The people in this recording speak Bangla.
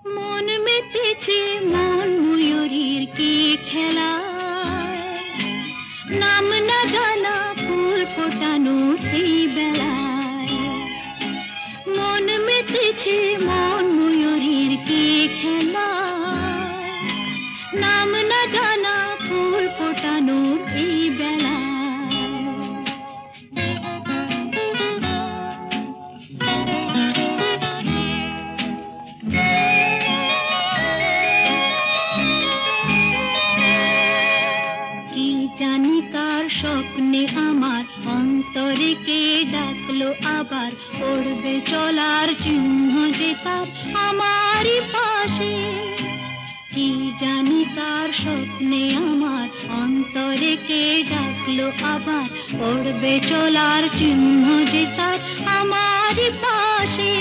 মন মেতেছে মন ময়ূরীর কি খেলায়, নাম না জানা ফুল ফোটানোর এই বেলায়। মন মেতেছে মন ময়ূরীর কি খেলায়, নাম না জানা ফুল ফোটানোর এই বেলায়। কি জানি কার স্বপ্নে আমার অন্তরে কে ডাকলো আবার, পড়বে চলার চিহ্ন যে তার আমারই পাশে। কি জানি কার স্বপ্নে আমার অন্তরে কে ডাকলো আবার, পড়বে চলার চিহ্ন যে তার আমারই পাশে।